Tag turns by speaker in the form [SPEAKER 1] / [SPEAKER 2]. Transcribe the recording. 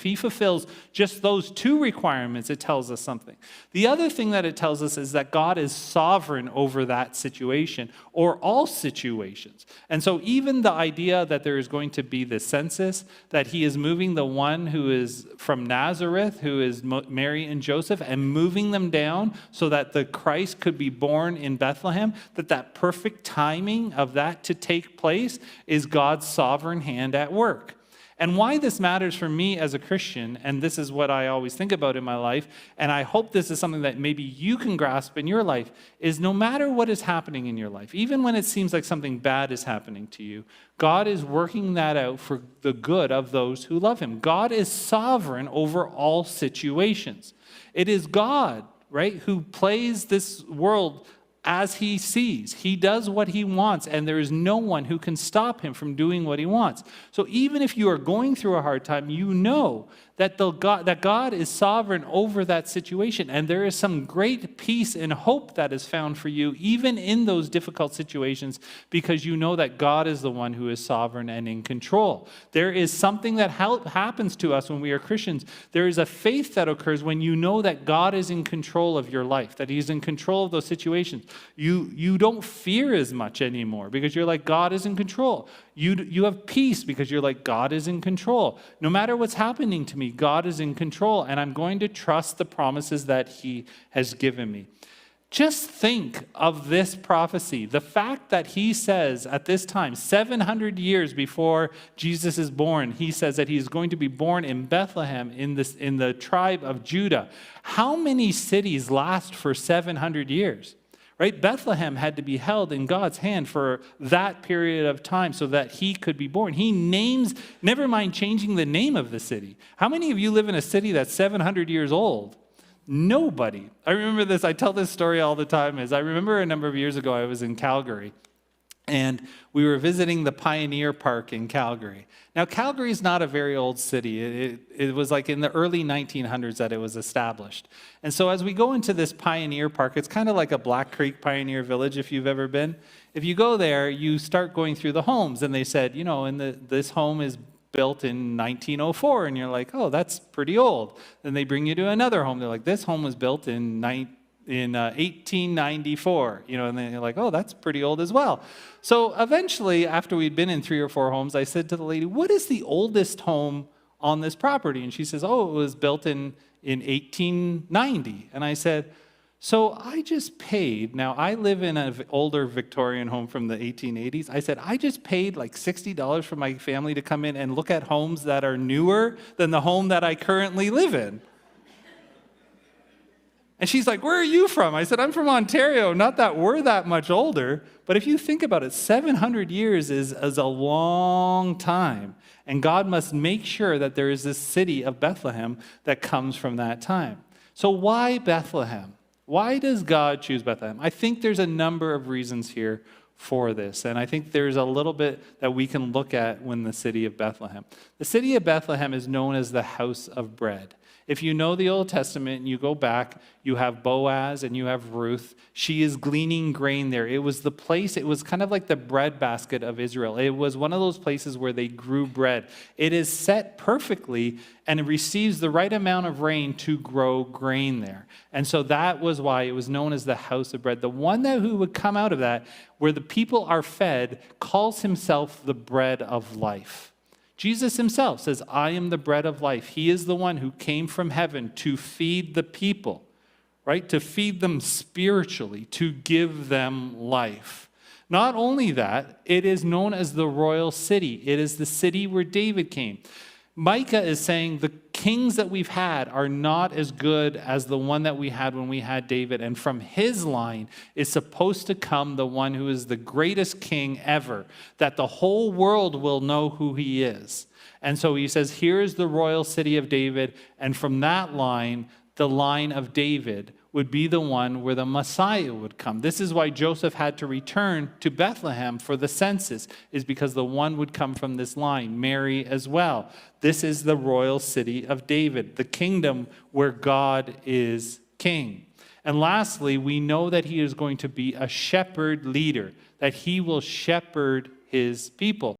[SPEAKER 1] he fulfills just those two requirements, it tells us something. The other thing that it tells us is that God is sovereign over that situation, or all situations. And so even the idea that there is going to be the census, that he is moving the one who is from Nazareth, who is Mary and Joseph, and moving them down so that the Christ could be born in Bethlehem, that perfect timing of that to take place is God's sovereign hand at work. And why this matters for me as a Christian, and this is what I always think about in my life, and I hope this is something that maybe you can grasp in your life, is no matter what is happening in your life, even when it seems like something bad is happening to you, God is working that out for the good of those who love him. God is sovereign over all situations. It is God, right, who plays this world as he sees. He does what he wants, and there is no one who can stop him from doing what he wants. So even if you are going through a hard time, you know that God is sovereign over that situation, and there is some great peace and hope that is found for you even in those difficult situations, because you know that God is the one who is sovereign and in control. There is something that happens to us when we are Christians. There is a faith that occurs when you know that God is in control of your life, that he's in control of those situations. You don't fear as much anymore because you're like, God is in control. You have peace because you're like, God is in control. No matter what's happening to me, God is in control, and I'm going to trust the promises that he has given me. Just think of this prophecy. The fact that he says at this time, 700 years before Jesus is born, he says that he's going to be born in Bethlehem in the tribe of Judah. How many cities last for 700 years? Right? Bethlehem had to be held in God's hand for that period of time so that he could be born. He names, never mind changing the name of the city. How many of you live in a city that's 700 years old? Nobody. I remember this, I tell this story all the time, I remember a number of years ago I was in Calgary, and we were visiting the Pioneer Park in Calgary. Now, Calgary is not a very old city. It was like in the early 1900s that it was established. And so as we go into this Pioneer Park, it's kind of like a Black Creek Pioneer Village if you've ever been. If you go there, you start going through the homes, and they said, you know, this home is built in 1904, and you're like, oh, that's pretty old. Then they bring you to another home. They're like, this home was built in 1894, you know, and then you're like, oh, that's pretty old as well. So eventually, after we'd been in 3 or 4 homes, I said to the lady, what is the oldest home on this property? And she says, oh, it was built in 1890. And I said, so I just paid, now I live in an older Victorian home from the 1880s. I said, I just paid like $60 for my family to come in and look at homes that are newer than the home that I currently live in. And she's like, where are you from? I said, I'm from Ontario. Not that we're that much older, but if you think about it, 700 years is a long time. And God must make sure that there is this city of Bethlehem that comes from that time. So why Bethlehem? Why does God choose Bethlehem? I think there's a number of reasons here for this. And I think there's a little bit that we can look at when the city of Bethlehem. The city of Bethlehem is known as the house of bread. If you know the Old Testament and you go back, you have Boaz and you have Ruth. She is gleaning grain there. It was the place, it was kind of like the bread basket of Israel. It was one of those places where they grew bread. It is set perfectly and it receives the right amount of rain to grow grain there. And so that was why it was known as the house of bread. The one who would come out of that, where the people are fed, calls himself the bread of life. Jesus himself says, I am the bread of life. He is the one who came from heaven to feed the people, right? To feed them spiritually, to give them life. Not only that, it is known as the royal city. It is the city where David came. Micah is saying the kings that we've had are not as good as the one that we had when we had David. And from his line is supposed to come the one who is the greatest king ever, that the whole world will know who he is. And so he says, here is the royal city of David. And from that line, the line of David would be the one where the Messiah would come. This is why Joseph had to return to Bethlehem for the census, is because the one would come from this line, Mary as well. This is the royal city of David, the kingdom where God is king. And lastly, we know that he is going to be a shepherd leader, that he will shepherd his people.